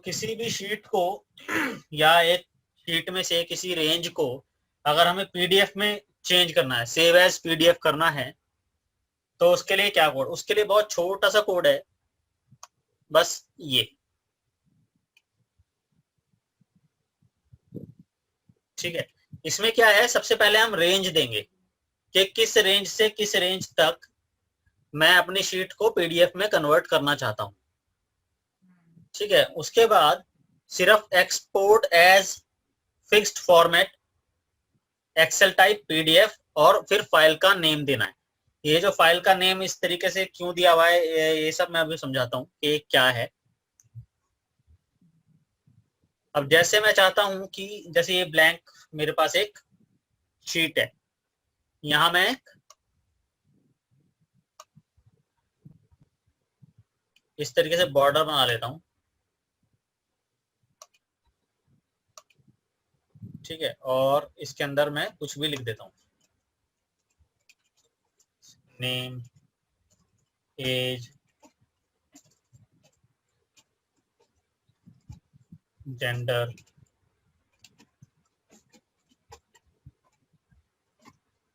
किसी भी शीट को या एक शीट में से किसी रेंज को अगर हमें पीडीएफ में चेंज करना है, सेव एज पीडीएफ करना है, तो उसके लिए क्या कोड? उसके लिए बहुत छोटा सा कोड है, बस ये। ठीक है, इसमें क्या है, सबसे पहले हम रेंज देंगे कि किस रेंज से किस रेंज तक मैं अपनी शीट को पीडीएफ में कन्वर्ट करना चाहता हूं। ठीक है, उसके बाद सिर्फ export as fixed format, Excel type, PDF, और फिर फाइल का नेम देना है। ये जो फाइल का नेम इस तरीके से क्यों दिया हुआ है, ये सब मैं अभी समझाता हूँ कि क्या है। अब जैसे मैं चाहता हूं कि जैसे ये ब्लैंक मेरे पास एक शीट है, यहां मैं इस तरीके से बॉर्डर बना लेता हूं। ठीक है, और इसके अंदर मैं कुछ भी लिख देता हूं, नेम, एज, जेंडर,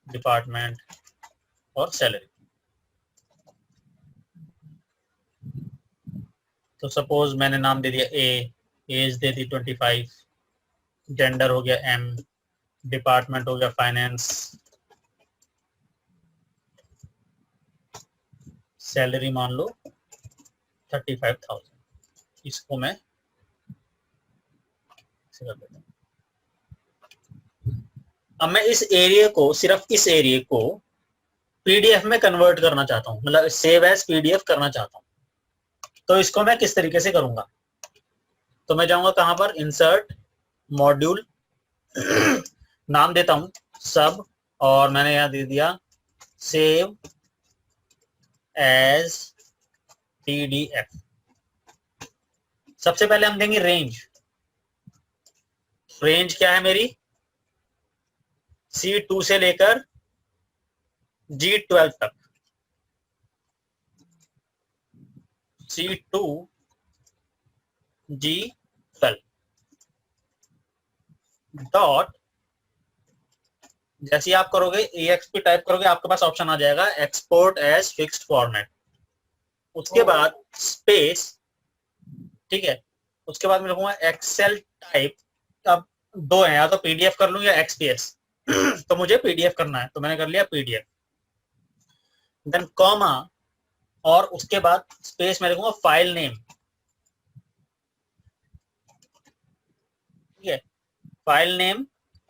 डिपार्टमेंट और सैलरी। तो सपोज मैंने नाम दे दिया ए, एज दे दी 25, जेंडर हो गया एम, डिपार्टमेंट हो गया फाइनेंस, सैलरी मान लो 35,000। इसको मैं कर देता हूँ। अब मैं इस एरिया को, सिर्फ इस एरिया को पीडीएफ में कन्वर्ट करना चाहता हूँ, मतलब सेव एज पीडीएफ करना चाहता हूँ। तो इसको मैं किस तरीके से करूंगा? तो मैं जाऊंगा कहां पर, इंसर्ट, मॉड्यूल, नाम देता हूं सब, और मैंने यहां दे दिया सेव एज पीडीएफ। सबसे पहले हम देंगे रेंज। रेंज क्या है मेरी? C2 से लेकर G12 तक। C2 G12 डॉट, जैसे आप करोगे EXP टाइप करोगे, आपके पास ऑप्शन आ जाएगा एक्सपोर्ट एज फिक्स्ड फॉर्मेट। उसके बाद स्पेस, ठीक है, उसके बाद मैं लिखूंगा एक्सेल टाइप। अब दो है, या तो पीडीएफ कर लूं या एक्सपीएस। तो मुझे पीडीएफ करना है, तो मैंने कर लिया पीडीएफ। देन कॉमा, और उसके बाद स्पेस में लिखूंगा फाइल नेम। ठीक है, file name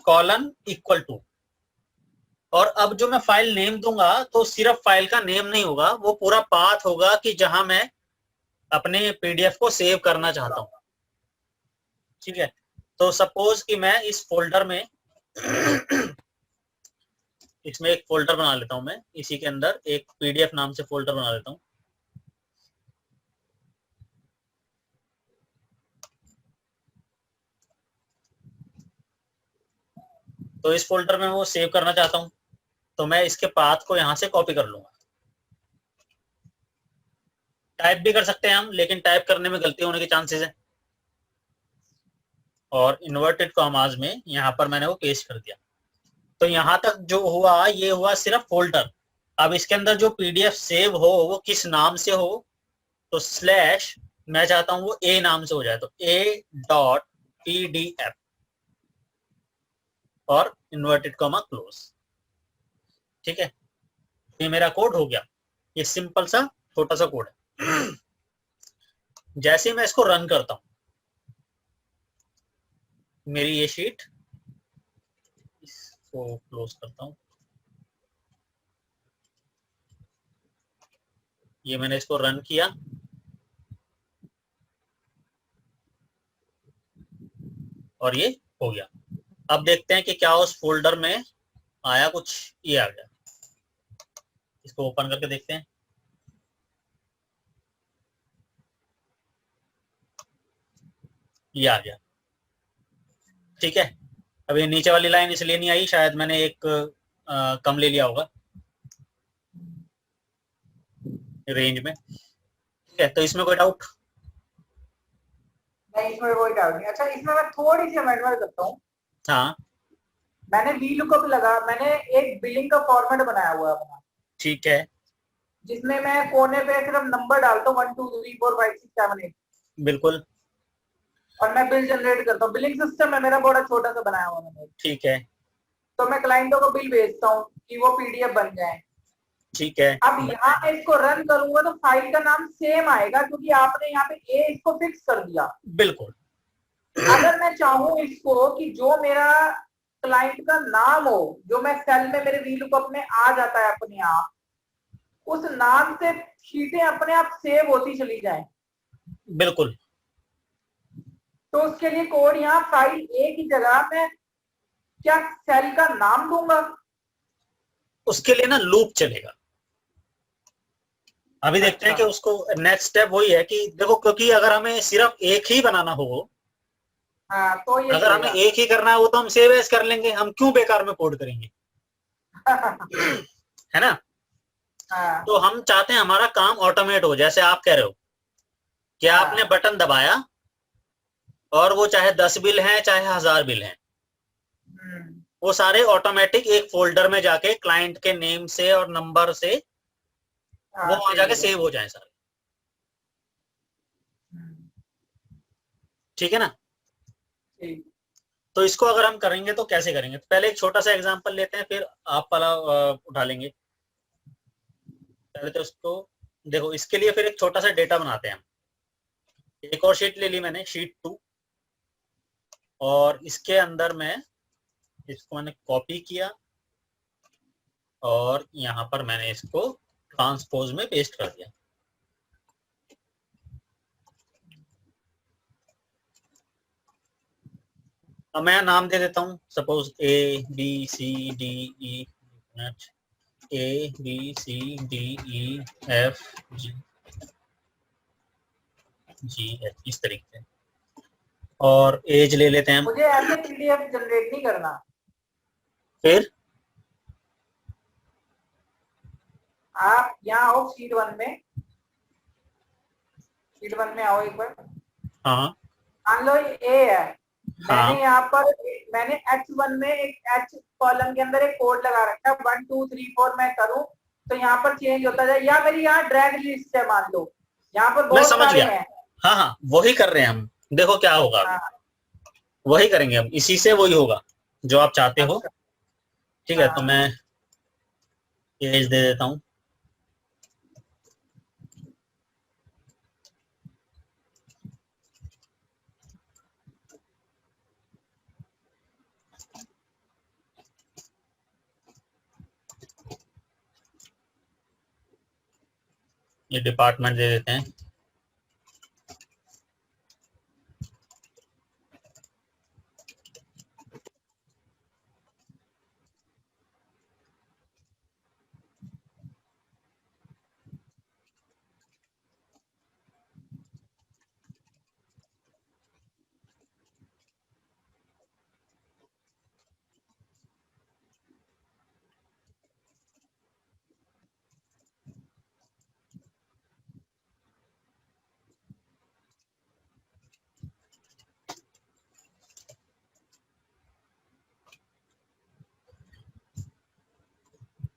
colon equal to. और अब जो मैं फाइल नेम दूंगा, तो सिर्फ फाइल का नेम नहीं होगा, वो पूरा पाथ होगा कि जहां मैं अपने पीडीएफ को सेव करना चाहता हूं। ठीक है, तो सपोज कि मैं इस फोल्डर में इसमें एक फोल्डर बना लेता हूं, मैं इसी के अंदर एक पीडीएफ नाम से फोल्डर बना लेता हूं। तो इस फोल्डर में वो सेव करना चाहता हूं, तो मैं इसके पाथ को यहां से कॉपी कर लूंगा। टाइप भी कर सकते हैं हम, लेकिन टाइप करने में गलती होने के चांसेस है। और इन्वर्टेड कॉमास में यहां पर मैंने वो पेस्ट कर दिया। तो यहां तक जो हुआ, ये हुआ सिर्फ फोल्डर। अब इसके अंदर जो पीडीएफ सेव हो वो किस नाम से हो, तो स्लैश, मैं चाहता हूं वो ए नाम से हो जाए, तो a.pdf और इन्वर्टेड कॉमा क्लोज। ठीक है, ये मेरा कोड हो गया। ये सिंपल सा छोटा सा कोड है। जैसे मैं इसको रन करता हूं, मेरी ये शीट, इसको क्लोज करता हूं, ये मैंने इसको रन किया, और ये हो गया। अब देखते हैं कि क्या उस फोल्डर में आया कुछ। ये आ गया, इसको ओपन करके देखते हैं। ये आ गया। ठीक है, अब ये नीचे वाली लाइन इसलिए नहीं आई, शायद मैंने एक कम ले लिया होगा रेंज में। ठीक है, तो इसमें कोई डाउट? नहीं, इसमें कोई डाउट नहीं। अच्छा, इसमें मैं थोड़ी सी अमेंडमेंट करता हूँ। हाँ मैंने वी लुकअप लगा, मैंने एक बिलिंग का फॉर्मेट बनाया हुआ है अपना, ठीक है, जिसमें मैं कोने पे सिर्फ नंबर डालता हूँ 1 2 3 4 5 6 7 8, बिल्कुल और मैं बिल जनरेट करता हूँ। बिलिंग सिस्टम है मेरा, बड़ा छोटा सा बनाया हुआ मैंने। ठीक है, तो मैं क्लाइंटों को बिल भेजता हूँ कि वो पीडीएफ बन जाए। ठीक है, अब यहाँ मैं इसको रन करूंगा तो फाइल का नाम सेम आएगा, क्योंकि आपने यहाँ पे ए इसको फिक्स कर दिया। बिल्कुल। अगर मैं चाहूँ इसको कि जो मेरा क्लाइंट का नाम हो, जो मैं सेल में मेरे वी लुकअप में आ जाता है अपने आप, उस नाम से शीटें अपने आप सेव होती चली जाए, बिल्कुल तो उसके लिए कोड यहाँ फाइल ए की जगह मैं क्या सेल का नाम दूंगा? उसके लिए ना लूप चलेगा। अभी देखते हैं कि उसको नेक्स्ट स्टेप वही है कि देखो, क्योंकि अगर हमें सिर्फ एक ही बनाना हो, हाँ, तो ये अगर हमें एक ही करना है वो तो हम सेव एज कर लेंगे, हम क्यों बेकार में कोड करेंगे है ना। हाँ, तो हम चाहते हैं हमारा काम ऑटोमेट हो, जैसे आप कह रहे हो कि आपने बटन दबाया और वो चाहे 10 बिल हैं चाहे 1000 बिल हैं, वो सारे ऑटोमेटिक एक फोल्डर में जाके क्लाइंट के नेम से और नंबर से वो वहां जाके सेव हो जाए सारे। ठीक है ना। तो इसको अगर हम करेंगे तो कैसे करेंगे, तो पहले एक छोटा सा एग्जांपल लेते हैं, फिर आप वाला उठा लेंगे। पहले तो इसको देखो, इसके लिए फिर एक छोटा सा डेटा बनाते हैं हम। एक और शीट ले ली मैंने, शीट 2, और इसके अंदर मैं इसको मैंने कॉपी किया और यहाँ पर मैंने इसको ट्रांसपोज में पेस्ट कर दिया। अब मैं नाम दे देता हूँ, suppose A B C D E, A B C D E F G G H, इस तरीके से। और एज ले लेते हैं हम। मुझे ऐसे पीडीएफ जनरेट नहीं करना। फिर आप यहाँ आओ शीट 1 में, शीट 1 में आओ एक बार। हाँ मान लो ये ए है, हाँ मैंने यहाँ पर मैंने H1 में एक H कॉलम के अंदर एक कोड लगा रखा है, 1 2 3 4 मैं करूँ तो यहाँ पर चेंज होता जाए, या मेरी यहाँ ड्रैग लिस्ट है, मान लो यहाँ पर मैं बहुत समझ सारे गया। हैं। हाँ हाँ, वही कर रहे हैं हम, देखो क्या होगा अभी। हाँ, वही करेंगे हम, इसी से वही होगा जो आप चाहते हो। अच्छा, ठीक है, तो हाँ, मैं एज दे देता हूँ। ये डिपार्टमेंट दे देते हैं।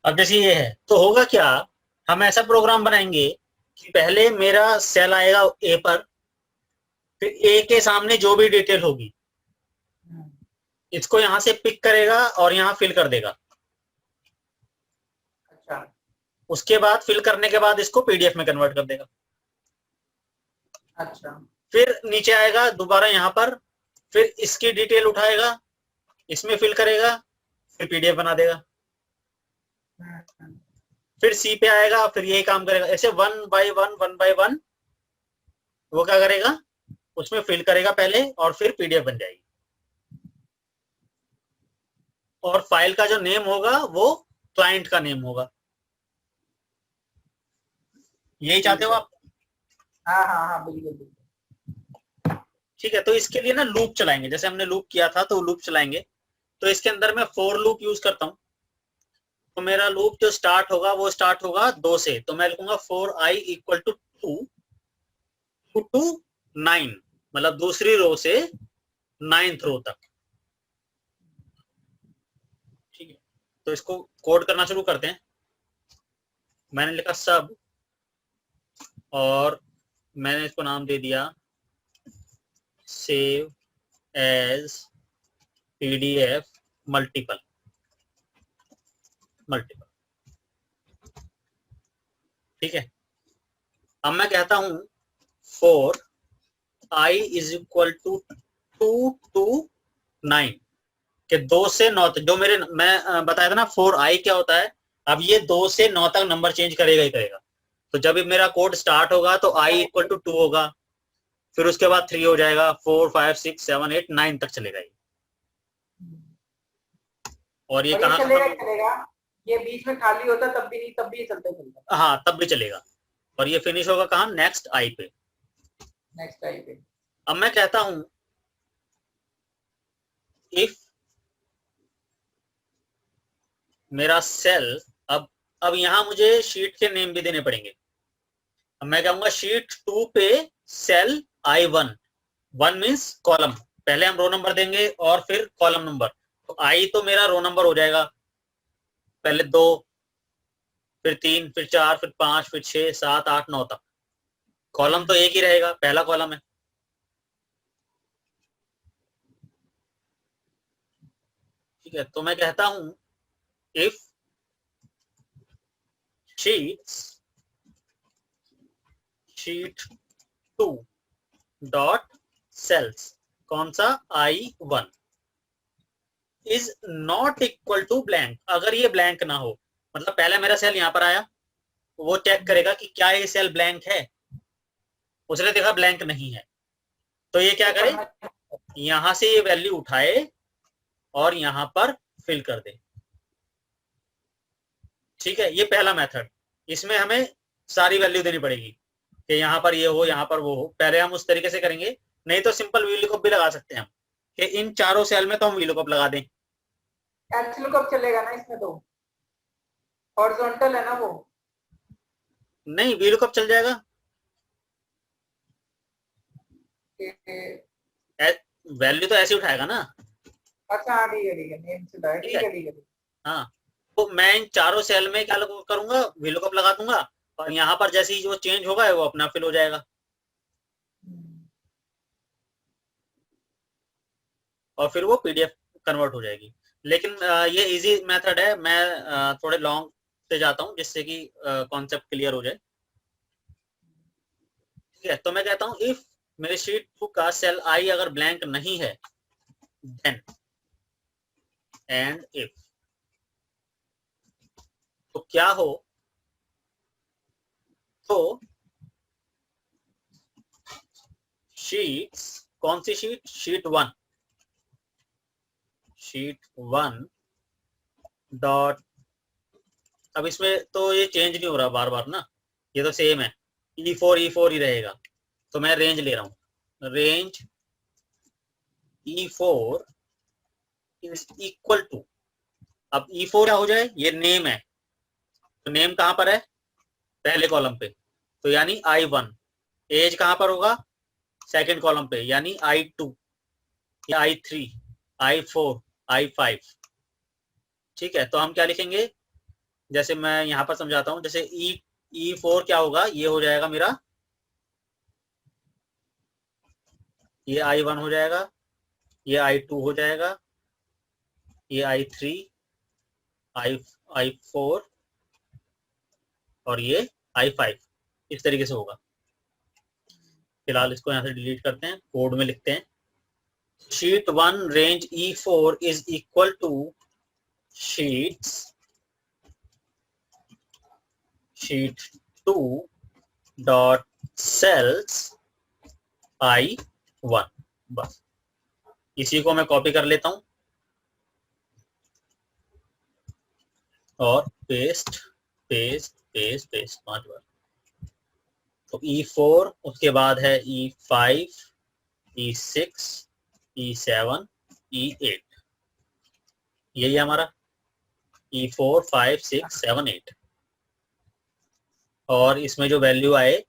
अब जैसे ये है तो होगा क्या, हम ऐसा प्रोग्राम बनाएंगे कि पहले मेरा सेल आएगा ए पर, फिर ए के सामने जो भी डिटेल होगी इसको यहां से पिक करेगा और यहाँ फिल कर देगा। अच्छा, उसके बाद फिल करने के बाद इसको पीडीएफ में कन्वर्ट कर देगा। अच्छा, फिर नीचे आएगा दोबारा यहाँ पर, फिर इसकी डिटेल उठाएगा, इसमें फिल करेगा, फिर पीडीएफ बना देगा। फिर सी पे आएगा, फिर यही काम करेगा, ऐसे वन बाय वन वो क्या करेगा, उसमें फिल करेगा पहले और फिर पीडीएफ बन जाएगी। और फाइल का जो नेम होगा वो क्लाइंट का नेम होगा। यही चाहते हो आप? हाँ हाँ हाँ, बिल्कुल बिल्कुल। ठीक है, तो इसके लिए ना लूप चलाएंगे, जैसे हमने लूप किया था तो लूप चलाएंगे। तो इसके अंदर मैं फॉर लूप यूज करता हूँ। तो मेरा लूप जो स्टार्ट होगा वो स्टार्ट होगा 2 से, तो मैं लिखूंगा for I equal to 2 to 9। मतलब दूसरी रो से 9th रो तक। ठीक है, तो इसको कोड करना शुरू करते हैं। मैंने लिखा सब और मैंने इसको नाम दे दिया सेव एज पीडीएफ मल्टीपल। ठीक है, अब मैं कहता हूं for i is equal to 2 to 9 के 2 से 9 तक। जो मेरे मैं बताया था ना 4i क्या होता है, अब ये 2 से 9 तक नंबर चेंज करेगा ही करेगा। तो जब मेरा कोड स्टार्ट होगा तो i इक्वल टू 2 होगा, फिर उसके बाद 3 हो जाएगा, 4 5 6 7 8 9 तक चलेगा ये। और ये कहाँ चलेगा, ये बीच में खाली होता तब भी नहीं, तब भी ये चलता चलता। हाँ, तब भी चलेगा। और ये फिनिश होगा कहाँ, नेक्स्ट आई पे। नेक्स्ट आई पे। अब मैं कहता हूं इफ मेरा सेल, अब यहां मुझे शीट के नेम भी देने पड़ेंगे। अब मैं कहूंगा शीट 2 पे सेल I1, 1 मीन्स कॉलम, पहले हम रो नंबर देंगे और फिर कॉलम नंबर। तो आई तो मेरा रो नंबर हो जाएगा, पहले 2, फिर 3, फिर 4, फिर 5, फिर 6 7 8 9 तक। कॉलम तो एक ही रहेगा, पहला कॉलम है। ठीक है, तो मैं कहता हूं इफ शीट 2 डॉट सेल्स, कौन सा, I1 is not equal to blank. अगर ये ब्लैंक ना हो, मतलब पहले मेरा सेल यहां पर आया, वो चेक करेगा कि क्या ये सेल ब्लैंक है, उसने देखा ब्लैंक नहीं है, तो ये क्या करे, यहां से ये वैल्यू उठाए और यहां पर फिल कर दे। ठीक है, ये पहला मेथड। इसमें हमें सारी वैल्यू देनी पड़ेगी कि यहां पर ये हो, यहां पर वो हो। पहले हम उस तरीके से करेंगे, नहीं तो सिंपल वीलुकअप भी लगा सकते हैं हम कि इन चारों सेल में तो हम वीलुकअप लगा दें। एच लुकअप चलेगा ना इसमें, तो हॉरिजॉन्टल है ना वो। नहीं, वीलुकअप चल जाएगा, वैल्यू तो ऐसे उठाएगा ना। अच्छा हाँ ठीक है, नेम से ठीक है ठीक है। हाँ, तो मैं इन चारों सेल में क्या करूंगा, वीलुकअप लगा दूंगा और यहाँ पर जैसे ही जो चेंज होगा वो अपना फिल हो जाएगा और फिर वो पीडीएफ कन्वर्ट हो जाएगी। लेकिन ये इजी मेथड है, मैं थोड़े लॉन्ग से जाता हूँ जिससे कि कॉन्सेप्ट क्लियर हो जाए। ठीक है, तो मैं कहता हूँ इफ मेरे शीट 2 का सेल आई अगर ब्लैंक नहीं है, देन एंड इफ, तो क्या हो, तो शीट्स, कौन सी शीट, शीट 1 डॉट, अब इसमें तो ये चेंज नहीं हो रहा बार बार ना, ये तो सेम है, E4 ही रहेगा। तो मैं रेंज ले रहा हूं, range E4 is equal to, अब E4 क्या हो जाए, ये नेम है, तो नेम कहां पर है, पहले कॉलम पे, तो यानी I1। एज कहां पर होगा, सेकंड कॉलम पे, यानी I2 या I3, I4, I5। ठीक है, तो हम क्या लिखेंगे, जैसे मैं यहां पर समझाता हूं, जैसे E4 क्या होगा, ये हो जाएगा मेरा, ये I1 हो जाएगा, ये I2 हो जाएगा, ये I3, I4 और ये I5, इस तरीके से होगा। फिलहाल इसको यहां से डिलीट करते हैं, कोड में लिखते हैं sheet 1 range E4 is equal to sheet 2 dot cells I1। बस इसी को मैं कॉपी कर लेता हूं और पेस्ट पेस्ट पेस्ट पेस्ट 5 बार। तो E4, उसके बाद है E5, E6, E7, E8, यही है हमारा E4 5 6 7 8। और इसमें जो वैल्यू आए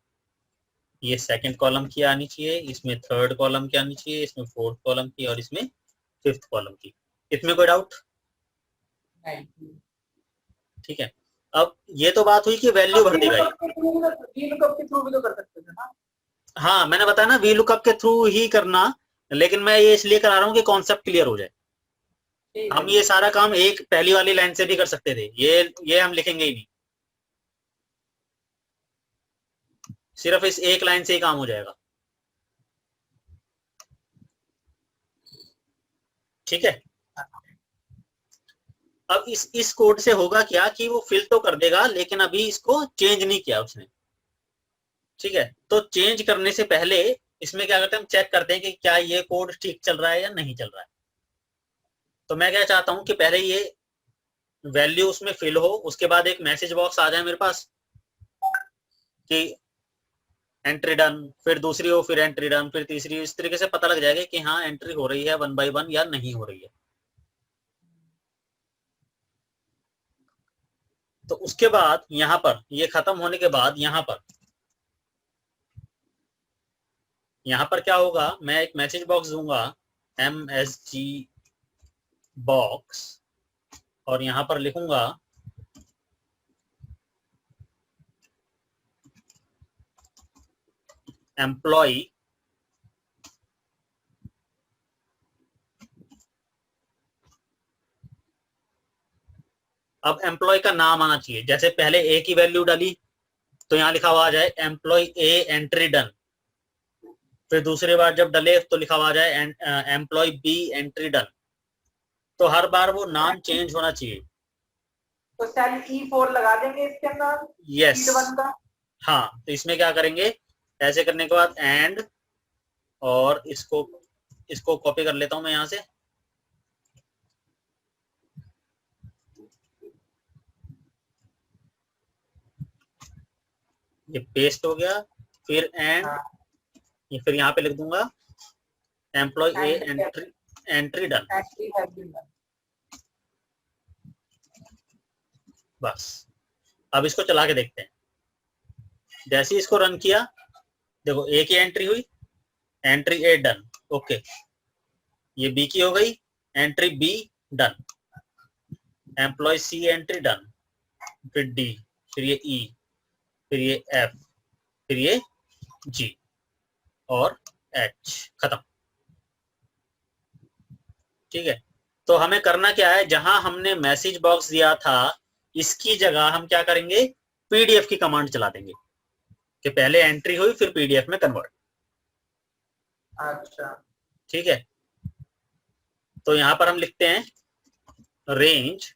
ये सेकंड कॉलम की आनी चाहिए, इसमें थर्ड कॉलम की आनी चाहिए, इसमें फोर्थ कॉलम की और इसमें फिफ्थ कॉलम की। इसमें कोई डाउट? नहीं, ठीक है। अब ये तो बात हुई कि वैल्यू भर देगा ये। वीलुकअप के थ्रू भी तो कर सकते थे ना। हाँ मैंने बताया ना वी लुकअप के थ्रू ही करना, लेकिन मैं ये इसलिए करा रहा हूँ कि कॉन्सेप्ट क्लियर हो जाए। ठीक हम है। ये सारा काम एक पहली वाली लाइन से भी कर सकते थे, ये हम लिखेंगे ही नहीं, सिर्फ इस एक लाइन से ही काम हो जाएगा। ठीक है। अब इस कोड से होगा क्या कि वो फिल तो कर देगा, लेकिन अभी इसको चेंज नहीं किया उसने। ठीक है, तो चेंज करने से पहले इसमें क्या करते हैं, हम चेक करते हैं कि क्या ये कोड ठीक चल रहा है या नहीं चल रहा है। तो मैं क्या चाहता हूं कि पहले ये वैल्यू उसमें फिल हो, उसके बाद एक मैसेज बॉक्स आ जाए मेरे पास कि एंट्री डन, फिर दूसरी हो, फिर एंट्री डन, फिर तीसरी। इस तरीके से पता लग जाएगा कि हाँ एंट्री हो रही है 1 by 1 या नहीं हो रही है। तो उसके बाद यहां पर ये खत्म होने के बाद यहां पर क्या होगा, मैं एक मैसेज बॉक्स दूंगा MSG बॉक्स, और यहां पर लिखूंगा एम्प्लॉय अब एम्प्लॉय का नाम आना चाहिए, जैसे पहले ए की वैल्यू डाली तो यहां लिखा हुआ आ जाए एम्प्लॉय ए एंट्री डन, फिर दूसरी बार जब डले तो लिखा हुआ आ जाए एम्प्लॉय बी एंट्री डन। तो हर बार वो नाम चेंज होना चाहिए। तो सेल E4 लगा देंगे इसके अंदर यस। शीट 1 का। हाँ तो इसमें क्या करेंगे, ऐसे करने के बाद एंड, और इसको कॉपी कर लेता हूं मैं यहां से, ये पेस्ट हो गया, फिर एंड, हाँ, ये फिर यहाँ पे लिख दूंगा employee A entry entry done. Has been done. बस अब इसको चला के देखते हैं। जैसे ही इसको रन किया, देखो ए की एंट्री हुई, एंट्री ए डन, ओके। ये बी की हो गई, entry B done, employee C entry done, फिर डी, फिर ये ई, फिर ये एफ, फिर ये जी और एच, खत्म। ठीक है, तो हमें करना क्या है, जहां हमने मैसेज बॉक्स दिया था इसकी जगह हम क्या करेंगे, पीडीएफ की कमांड चला देंगे कि पहले एंट्री हुई फिर पीडीएफ में कन्वर्ट। अच्छा, ठीक है, तो यहां पर हम लिखते हैं रेंज,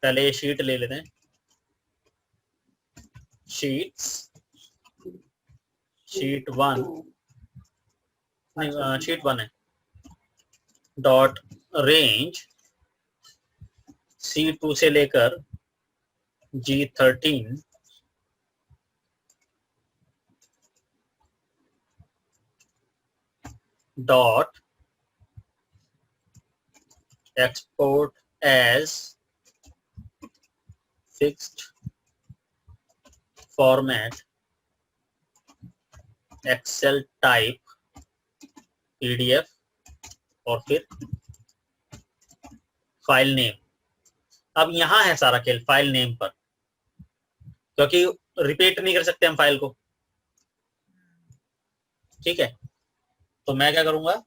पहले ये शीट ले लेते हैं, शीट्स, शीट 1, नहीं शीट 1 है, डॉट रेंज C2 से लेकर G13 dot export as fixed format Excel type PDF, और फिर फाइल नेम। अब यहां है सारा खेल फाइल नेम पर, क्योंकि रिपीट नहीं कर सकते हम फाइल को। ठीक है, तो मैं क्या करूंगा,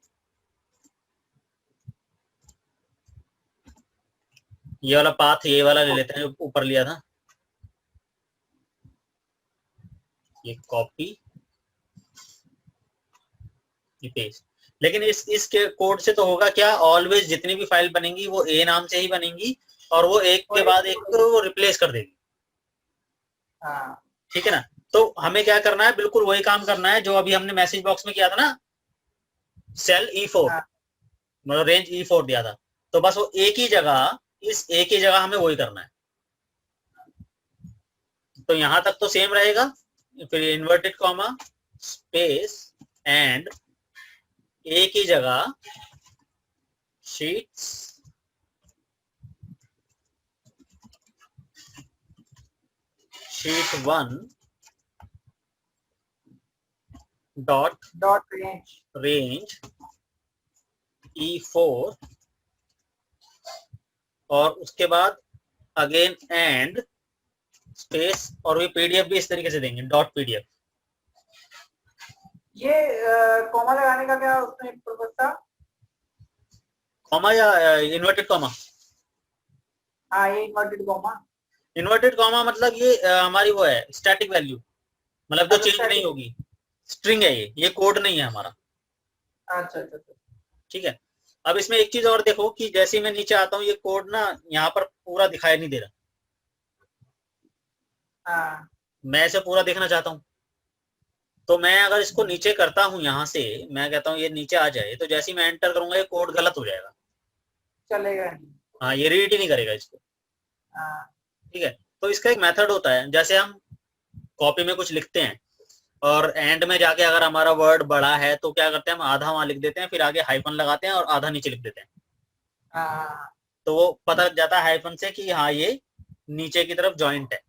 ये वाला पाथ ये वाला ले लेते हैं जो ऊपर लिया था, ये कॉपी, ये पेस्ट। लेकिन इस कोड से तो होगा क्या, ऑलवेज जितनी भी फाइल बनेंगी वो ए नाम से ही बनेंगी, और वो एक के बाद एक को वो रिप्लेस कर देगी। हाँ, ठीक है ना, तो हमें क्या करना है, बिल्कुल वही काम करना है जो अभी हमने मैसेज बॉक्स में किया था ना, सेल E4, हाँ, मतलब रेंज E4 दिया था, तो बस वो एक ही जगह, इस एक ही जगह हमें वही करना है। तो यहां तक तो सेम रहेगा, फिर इन्वर्टेड कॉमा स्पेस एंड एक ही जगह sheets sheet 1 dot dot range range E4 और उसके बाद अगेन एंड स्पेस और ये पीडीएफ भी इस तरीके से देंगे डॉट पीडीएफ। ये कॉमा लगाने का क्या उसमें पर्पस था? कॉमा या इन्वर्टेड कॉमा? हाँ ये इन्वर्टेड कॉमा। इन्वर्टेड कॉमा मतलब ये हमारी वो है स्टैटिक वैल्यू, मतलब जो चेंज नहीं होगी, स्ट्रिंग है ये कोड नहीं है हमारा। अच्छा अच्छा अच्छा। ठीक है। अब इसमें एक चीज और देखो कि जैसे ही मैं नीचे आता हूँ ये कोड ना यहाँ पर पूरा दिखाई नहीं दे रहा। हाँ मैं इसे पूरा देखना चाहता हूँ, तो मैं अगर इसको नीचे करता हूँ यहाँ से, मैं कहता हूँ ये नीचे आ जाए, तो जैसे ही मैं एंटर करूंगा ये कोड गलत हो जाएगा, चलेगा नहीं। हाँ ये रीड ही नहीं करेगा इसको। हाँ ठीक है। तो इसका एक मेथड होता है, जैसे हम कॉपी में कुछ लिखते हैं और एंड में जाके अगर हमारा वर्ड बड़ा है तो क्या करते हैं हम आधा वहां लिख देते हैं, फिर आगे हाइफन लगाते हैं और आधा नीचे लिख देते हैं, हाँ तो वो पता लग जाता है हाइफन से कि हाँ ये नीचे की तरफ जॉइंट है।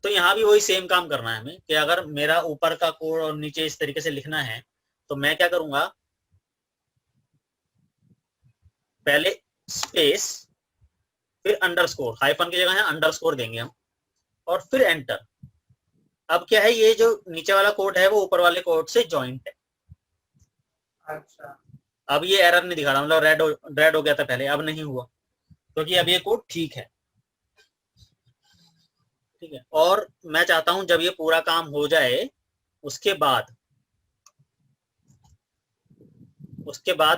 तो यहाँ भी वही सेम काम करना है हमें कि अगर मेरा ऊपर का कोड और नीचे इस तरीके से लिखना है तो मैं क्या करूंगा, पहले स्पेस फिर अंडरस्कोर, हाइफन की जगह है अंडरस्कोर देंगे हम और फिर एंटर। अब क्या है ये जो नीचे वाला कोड है वो ऊपर वाले कोड से जॉइंट है। अच्छा। अब ये एरर नहीं दिखा रहा, मतलब रेड हो गया था पहले, अब नहीं हुआ क्योंकि अब ये कोड ठीक है। ठीक है। और मैं चाहता हूं जब ये पूरा काम हो जाए उसके बाद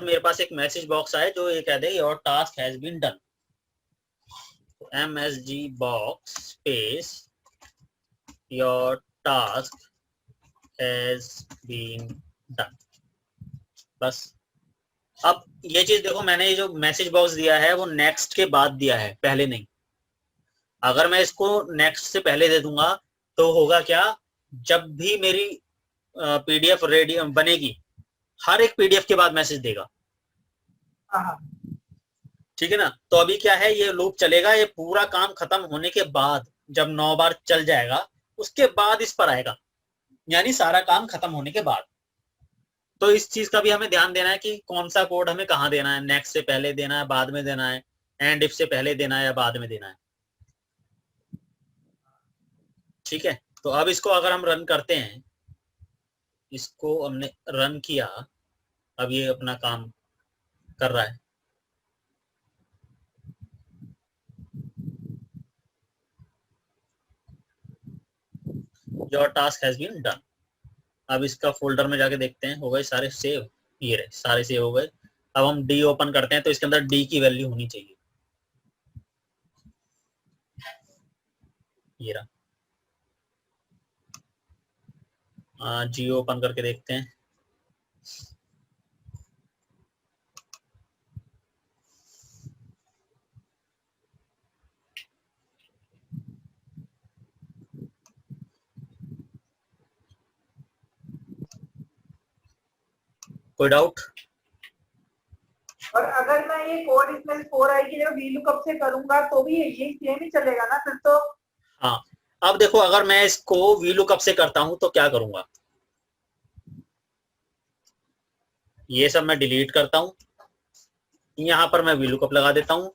मेरे पास एक मैसेज बॉक्स आए जो ये कह दे your task has been done. MSG box space your task has been done, बस। अब ये चीज देखो, मैंने ये जो मैसेज बॉक्स दिया है वो नेक्स्ट के बाद दिया है, पहले नहीं। अगर मैं इसको नेक्स्ट से पहले दे दूंगा तो होगा क्या, जब भी मेरी पीडीएफ रेडी बनेगी हर एक पीडीएफ के बाद मैसेज देगा। हाँ ठीक है ना। तो अभी क्या है ये लूप चलेगा, ये पूरा काम खत्म होने के बाद जब 9 बार चल जाएगा उसके बाद इस पर आएगा, यानी सारा काम खत्म होने के बाद। तो इस चीज का भी हमें ध्यान देना है कि कौन सा कोड हमें कहाँ देना है, नेक्स्ट से पहले देना है, बाद में देना है, एंड इफ से पहले देना है या बाद में देना है। ठीक है। तो अब इसको अगर हम रन करते हैं, इसको हमने रन किया, अब ये अपना काम कर रहा है। Your task has been done. अब इसका फोल्डर में जाके देखते हैं हो गए सारे सेव, ये रहे सारे सेव हो गए। अब हम डी ओपन करते हैं तो इसके अंदर डी की वैल्यू होनी चाहिए, ये रहा। जी ओपन करके देखते हैं। कोई डाउट? और अगर मैं ये कोड इसमें 4i की जगह VLOOKUP से करूंगा तो भी यही सेम ही चलेगा ना फिर तो? हाँ। अब देखो अगर मैं इसको VLOOKUP से करता हूं तो क्या करूंगा, ये सब मैं डिलीट करता हूं, यहां पर मैं VLOOKUP लगा देता हूं।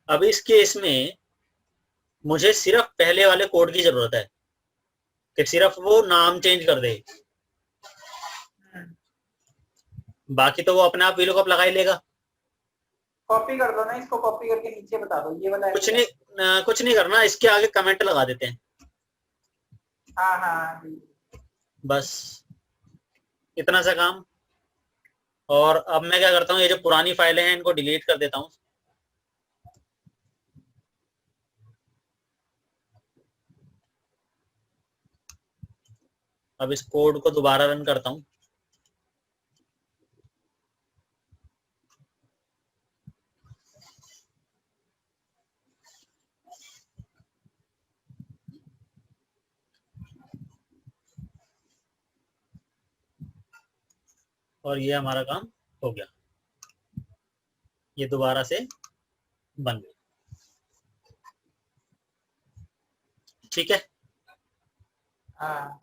अब इस केस में मुझे सिर्फ पहले वाले कोड की जरूरत है कि सिर्फ वो नाम चेंज कर दे, बाकी तो वो अपने आप VLOOKUP लगा ही लेगा। कॉपी कर दो ना इसको, कॉपी करके नीचे बता दो ये वाला। कुछ नहीं करना, इसके आगे कमेंट लगा देते हैं हाँ हाँ बस। इतना सा काम। और अब मैं क्या करता हूँ, ये जो पुरानी फाइलें हैं इनको डिलीट कर देता हूँ। अब इस कोड को दोबारा रन करता हूँ। और ये हमारा काम हो गया, ये दोबारा से बन गया। ठीक है। हाँ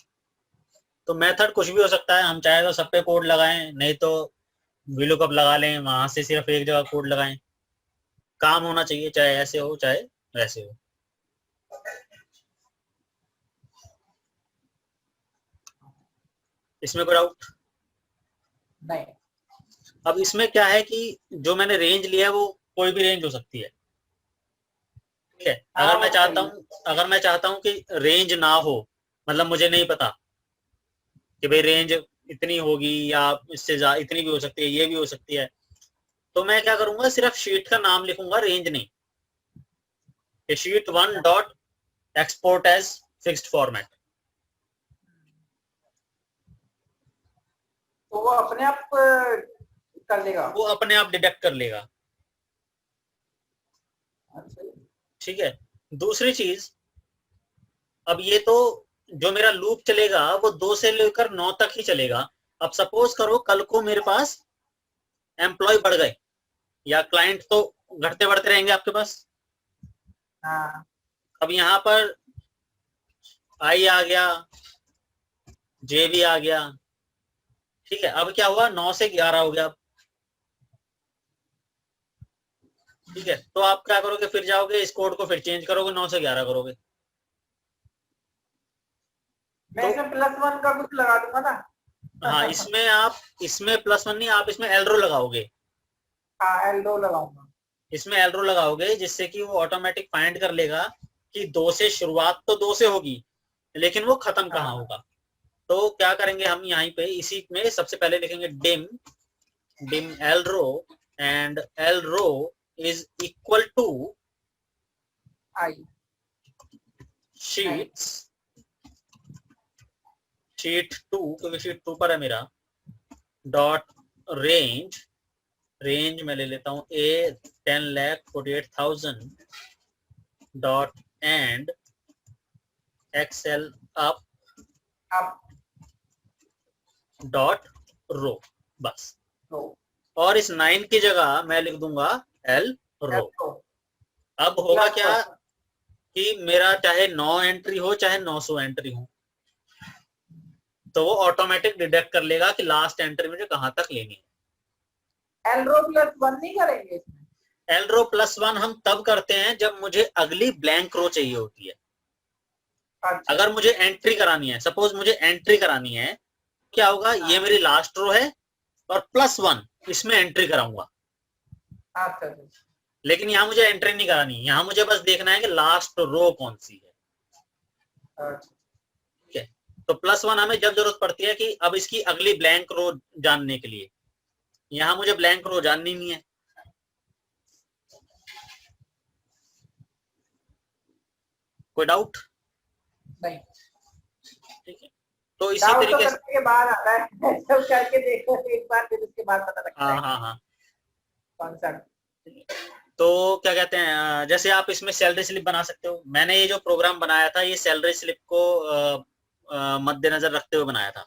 तो मेथड कुछ भी हो सकता है, हम चाहे तो सब पे कोड लगाएं, नहीं तो VLOOKUP लगा लें, वहां से सिर्फ एक जगह कोड लगाएं। काम होना चाहिए, चाहे ऐसे हो चाहे वैसे हो। इसमें कोई डाउट? नहीं। अब इसमें क्या है कि जो मैंने रेंज लिया है वो कोई भी रेंज हो सकती है। ठीक है। हाँ, वो सही है। अगर मैं चाहता हूं कि रेंज ना हो, मतलब मुझे नहीं पता कि भाई रेंज इतनी होगी या इससे ज्यादा, इतनी भी हो सकती है, ये भी हो सकती है, तो मैं क्या करूंगा, सिर्फ शीट का नाम लिखूंगा, रेंज नहीं। Sheet 1 dot export as fixed format. तो वो अपने आप कर देगा। वो अपने आप डिटेक्ट कर लेगा। अच्छा। ठीक है। दूसरी चीज, अब ये तो जो मेरा लूप चलेगा वो 2 से लेकर 9 तक ही चलेगा। अब सपोज करो कल को मेरे पास एम्प्लॉय बढ़ गए, या क्लाइंट तो घटते बढ़ते रहेंगे आपके पास। हाँ अब यहाँ पर आई आ गया, जे भी आ गया। ठीक है। अब क्या हुआ, 9 से 11 हो गया। ठीक है। तो आप क्या करोगे, फिर जाओगे इस कोड को फिर चेंज करोगे, 9 से 11 करोगे। मैं तो इसमें +1 का कुछ लगा दूंगा ना। हाँ, इसमें +1 नहीं, आप इसमें एलरो लगाओगे। हाँ, L2 लगाऊंगा। इसमें एलरो लगाओगे जिससे कि वो ऑटोमेटिक फाइंड कर लेगा कि 2 से शुरुआत तो 2 से होगी, लेकिन वो खत्म कहाँ हाँ होगा। तो क्या करेंगे हम, यहीं पे इसी में सबसे पहले लिखेंगे डिम एलरो, एंड एलरो इज इक्वल टू आई नहीं। शीट्स, शीट 2, क्योंकि शीट 2 पर है मेरा, डॉट रेंज, रेंज में ले लेता हूँ ए 10,48,000 डॉट एंड एक्सएल अप अब डॉट रो, बस। तो और इस 9 की जगह मैं लिख दूंगा एल रो। L2 अब होगा क्या +1। कि मेरा चाहे 9 एंट्री हो चाहे 900 एंट्री हो, तो वो ऑटोमेटिक डिटेक्ट कर लेगा कि लास्ट एंट्री मुझे कहां तक लेनी है। L2 +1 नहीं करेंगे इसमें। एल रो +1 हम तब करते हैं जब मुझे अगली ब्लैंक रो चाहिए होती है। अच्छा। अगर मुझे एंट्री करानी है, सपोज मुझे एंट्री करानी है, क्या होगा, ये मेरी लास्ट रो है और +1 इसमें एंट्री कराऊंगा। अच्छा। लेकिन यहाँ मुझे एंट्री नहीं करानी, यहाँ मुझे बस देखना है कि लास्ट रो कौन सी है। अच्छा। ठीक है। तो +1 हमें जब जरूरत पड़ती है कि अब इसकी अगली ब्लैंक रो जानने के लिए। यहाँ मुझे ब्लैंक रो जाननी नहीं है। कोई डाउट? नहीं, ठीक है। तो इसी डाउट तो तरीके से, करने के बाद आता है। जब करके देखो एक बार, फिर उसके बाद पता लगता हाँ है हाँ हाँ, कौन सा। तो क्या कहते हैं, जैसे आप इसमें सैलरी स्लिप बना सकते हो। मैंने ये जो प्रोग्राम बनाया था ये सैलरी स्लिप को मद्देनजर रखते हुए बनाया था।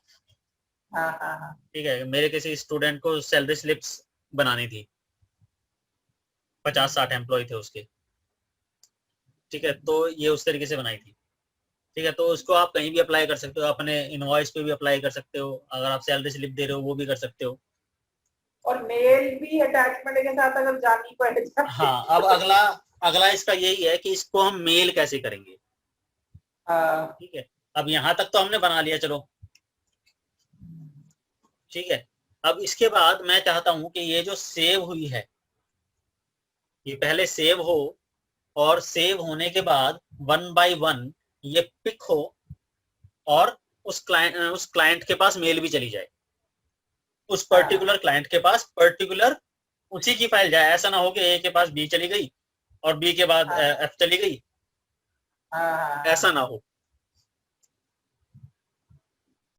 हाँ हाँ हाँ। ठीक है। मेरे किसी स्टूडेंट को सैलरी स्लिप्स बनानी थी, 50-60 एम्प्लॉय थे उसके। ठीक है। तो ये उस तरीके से बनाई थी। ठीक है। तो उसको आप कहीं भी अप्लाई कर सकते हो, अपने इनवॉइस पे भी अप्लाई कर सकते हो, अगर आप सैलरी स्लिप दे रहे हो वो भी कर सकते हो। और मेल भी अटैचमेंट के साथ अगर जानी पड़ जाए हाँ, अब अगला अगला इसका यही है कि इसको हम मेल कैसे करेंगे। हाँ। ठीक है। अब यहाँ तक तो हमने बना लिया, चलो। ठीक है। अब इसके बाद मैं चाहता हूं कि ये जो सेव हुई है ये पहले सेव हो, और सेव होने के बाद 1 बाय 1 ये पिक हो और उस क्लाइंट के पास मेल भी चली जाए। उस पर्टिकुलर क्लाइंट के पास पर्टिकुलर उसी की फाइल जाए। ऐसा ना हो कि ए के पास बी चली गई और बी के बाद एफ चली गई, ऐसा ना हो।